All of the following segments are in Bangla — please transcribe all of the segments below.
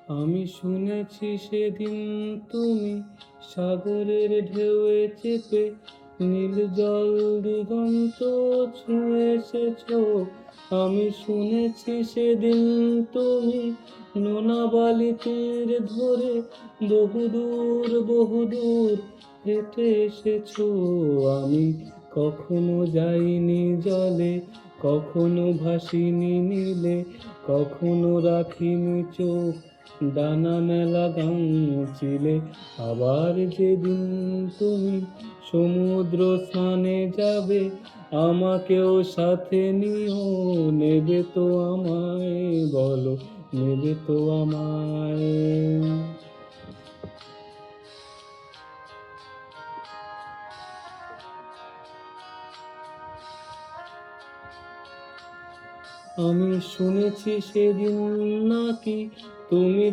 আমি শুনেছি সেদিন তুমি সাগরের ঢেউয়ে চেপে নীল জল দিগন্ত ছুঁয়ে এসেছো। আমি শুনেছি সেদিন তুমি নোনা বালি তীর ধরে বহুদূর বহুদূর হেঁটে এসেছো। আমি কখনো যাইনি জলে, কখনো ভাসিনি নীলে, কখনো রাখিনি চোখ ডানা মেলা গাঙচিলে। আবার যেদিন তুমি সমুদ্র স্নানে যাবে, আমাকেও সাথে নিও, নেবে তো আমায়, বলো নেবে তো আমায়। আমি শুনেছি সেদিন নাকি তুমি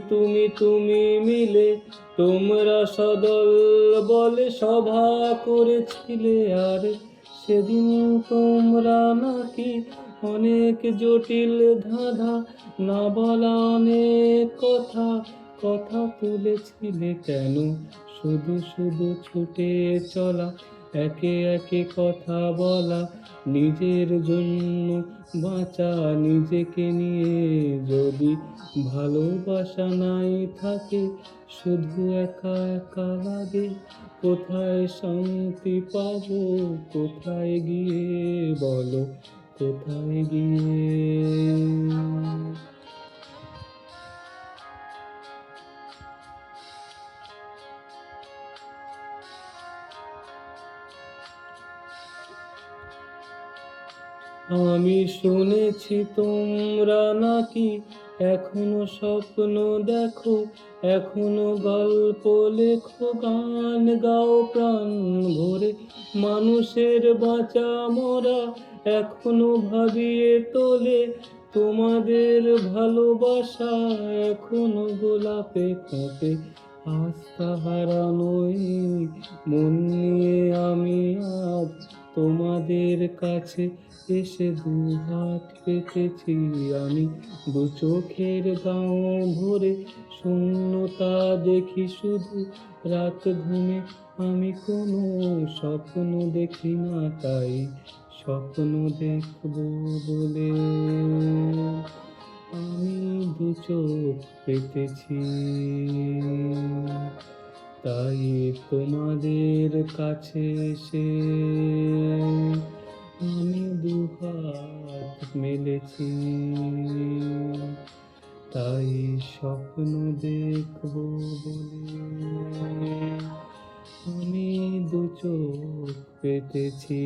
মিলে তোমরা সদল বলে সভা করেছিলে। আর সেদিন তোমরা নাকি অনেক জটিল ধাঁধা, না বলা অনেক কথা কথা তুলেছিলে। কেন শুধু শুধু ছুটে চলা, একে একে কথা বলা, নিজের জন্য বাঁচা, নিজেকে নিয়ে যদি ভালোবাসা নাই থাকে, শুধু একা একা লাগে। কোথায় শান্তি পাবো, কোথায় গিয়ে, বলো কোথায় গিয়ে। আমি শুনেছি তোমরা নাকি এখনো স্বপ্ন দেখো, এখনো গল্প লেখো, গান গাও প্রাণ ভরে। মানুষের বাঁচা মরা এখনো ভাবিয়ে তোলে, তোমাদের ভালোবাসা এখনো গোলাপে ফোটে। আজ হারানোই মন নিয়ে আমি আজ তোমাদের কাছে এসে দুহাত পেতেছি। আমি দু চোখের গাঁও ভরে শূন্যতা দেখি শুধু, রাত ঘুমে আমি কোনো স্বপ্ন দেখি না, তাই স্বপ্ন দেখবো বলে আমি দু চোখ পেতেছি। তাই তোমাদের কাছে এসে আমি দুহাত মেলেছি, তাই স্বপ্ন দেখবো বলে আমি দু চোখ পেতেছি।